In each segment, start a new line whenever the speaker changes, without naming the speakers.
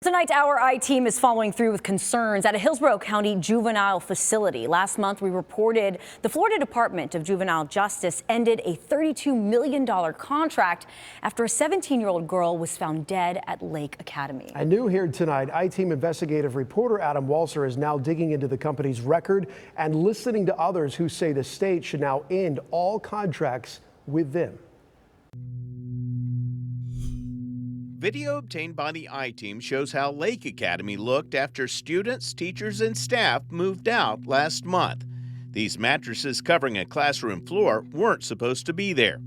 Tonight, our I-Team is following through with concerns at a Hillsborough County juvenile facility. Last month, we reported the Florida Department of Juvenile Justice ended a $32 million contract after a 17-year-old girl was found dead at Lake Academy.
And new here tonight, I-Team investigative reporter Adam Walser is now digging into the company's record and listening to others who say the state should now end all contracts with them.
Video obtained by the I-Team shows how Lake Academy looked after students, teachers, and staff moved out last month. These mattresses covering a classroom floor weren't supposed to be there.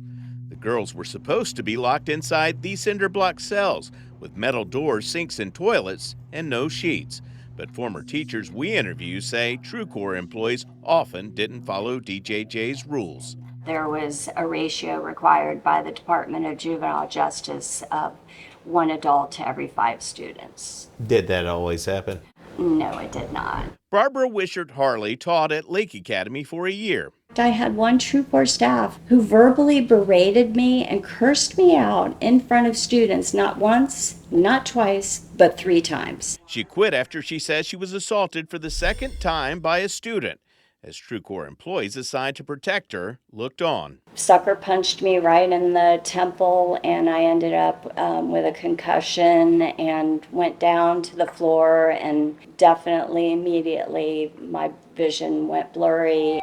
The girls were supposed to be locked inside these cinder block cells with metal doors, sinks, and toilets, and no sheets. But former teachers we interview say TrueCore employees often didn't follow DJJ's rules.
There was a ratio required by the Department of Juvenile Justice of 1 adult to every 5 students.
Did that always happen?
No, it did not.
Barbara Wishart-Harley taught at Lake Academy for a year.
I had one TrueCore staff who verbally berated me and cursed me out in front of students, not once, not twice, but 3 times.
She quit after she says she was assaulted for the second time by a student, as TrueCore employees assigned to protect her looked on.
Sucker punched me right in the temple, and I ended up with a concussion and went down to the floor, and definitely immediately my vision went blurry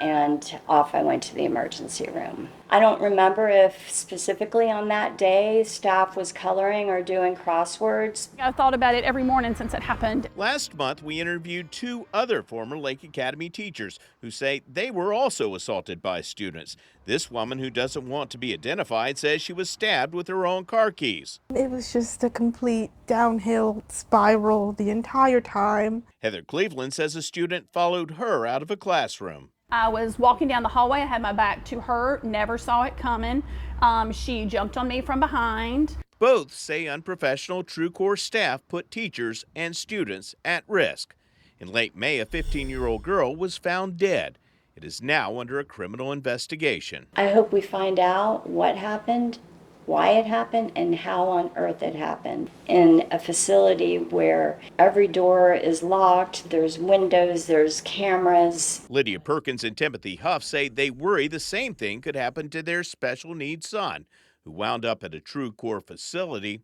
and off I went to the emergency room. I don't remember if specifically on that day staff was coloring or doing crosswords.
I've thought about it every morning since it happened.
Last month, we interviewed 2 other former Lake Academy teachers who say they were also assaulted by students. This woman, who doesn't want to be identified, says she was stabbed with her own car keys.
It was just a complete downhill spiral the entire time.
Heather Cleveland says a student followed her out of a classroom.
I was walking down the hallway. I had my back to her, never saw it coming. She jumped on me from behind.
Both say unprofessional TrueCore staff put teachers and students at risk. In late May, a 15-year-old girl was found dead. It is now under a criminal investigation.
I hope we find out what happened, why it happened, and how on earth it happened. In a facility where every door is locked, there's windows, there's cameras.
Lydia Perkins and Timothy Huff say they worry the same thing could happen to their special needs son, who wound up at a TrueCore facility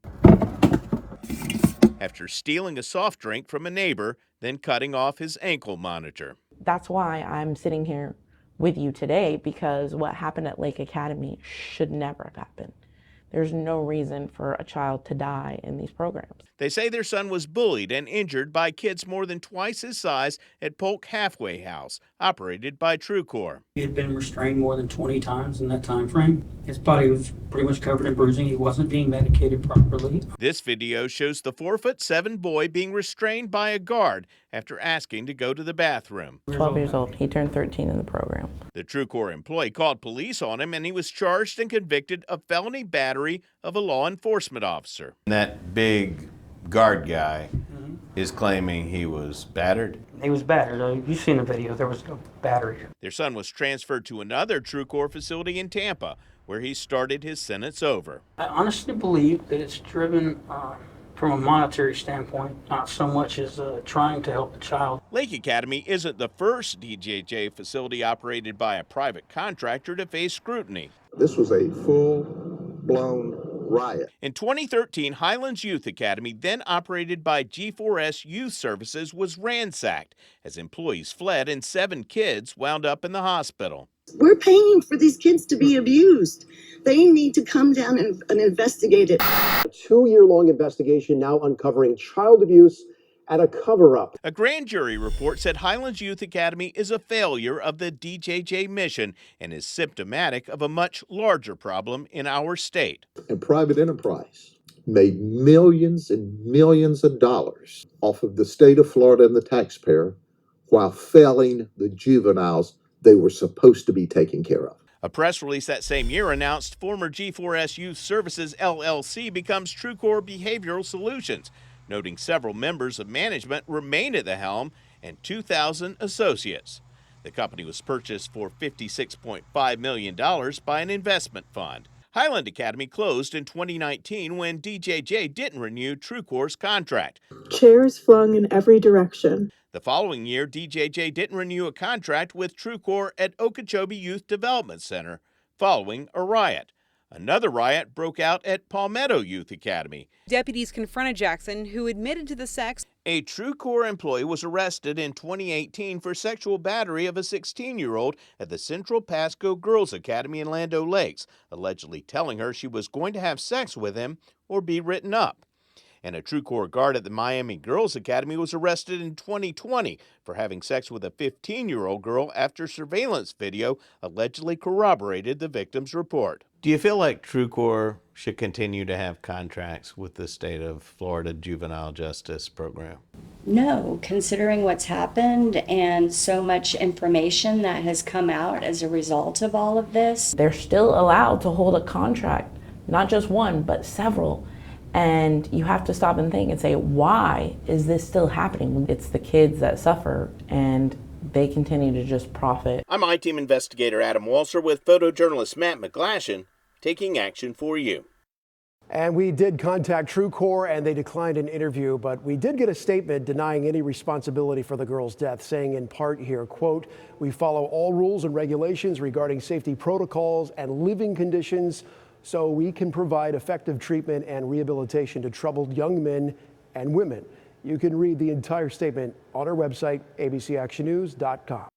after stealing a soft drink from a neighbor, then cutting off his ankle monitor.
That's why I'm sitting here with you today, because what happened at Lake Academy should never have happened. There's no reason for a child to die in these programs.
They say their son was bullied and injured by kids more than twice his size at Polk Halfway House, operated by TrueCore.
He had been restrained more than 20 times in that time frame. His body was pretty much covered in bruising. He wasn't being medicated properly.
This video shows the 4'7" boy being restrained by a guard after asking to go to the bathroom.
12 years old. He turned 13 in the program.
The TrueCore employee called police on him, and he was charged and convicted of felony battery of a law enforcement officer.
That big guard guy is claiming he was battered.
He was battered. You've seen the video. There was a battery.
Their son was transferred to another TrueCore facility in Tampa, where he started his sentence over.
I honestly believe that it's driven from a monetary standpoint, not so much as trying to help the child.
Lake Academy isn't the first DJJ facility operated by a private contractor to face scrutiny.
This was a full-blown riot.
In 2013, Highlands Youth Academy, then operated by G4S Youth Services, was ransacked as employees fled and 7 kids wound up in the hospital.
We're paying for these kids to be abused. They need to come down and investigate it.
A 2-year-long investigation now uncovering child abuse and a cover-up.
A grand jury report said Highlands Youth Academy is a failure of the DJJ mission and is symptomatic of a much larger problem in our state.
And private enterprise made millions and millions of dollars off of the state of Florida and the taxpayer while failing the juveniles they were supposed to be taking care of.
A press release that same year announced former G4S Youth Services LLC becomes TrueCore Behavioral Solutions, noting several members of management remain at the helm and 2,000 associates. The company was purchased for $56.5 million by an investment fund. Highland Academy closed in 2019 when DJJ didn't renew TrueCore's contract.
Chairs flung in every direction.
The following year, DJJ didn't renew a contract with TrueCore at Okeechobee Youth Development Center following a riot. Another riot broke out at Palmetto Youth Academy.
Deputies confronted Jackson, who admitted to the sex.
A TrueCore employee was arrested in 2018 for sexual battery of a 16-year-old at the Central Pasco Girls Academy in Land O' Lakes, allegedly telling her she was going to have sex with him or be written up. And a TrueCore guard at the Miami Girls Academy was arrested in 2020 for having sex with a 15-year-old girl after surveillance video allegedly corroborated the victim's report.
Do you feel like TrueCore should continue to have contracts with the state of Florida juvenile justice program?
No, considering what's happened and so much information that has come out as a result of all of this.
They're still allowed to hold a contract, not just one, but several. And you have to stop and think and say, why is this still happening? It's the kids that suffer, and they continue to just profit.
I'm I-Team investigator Adam Walser with photojournalist Matt McGlashan, taking action for you.
And we did contact TrueCore and they declined an interview, but we did get a statement denying any responsibility for the girl's death, saying in part here, quote, "We follow all rules and regulations regarding safety protocols and living conditions so we can provide effective treatment and rehabilitation to troubled young men and women." You can read the entire statement on our website, abcactionnews.com.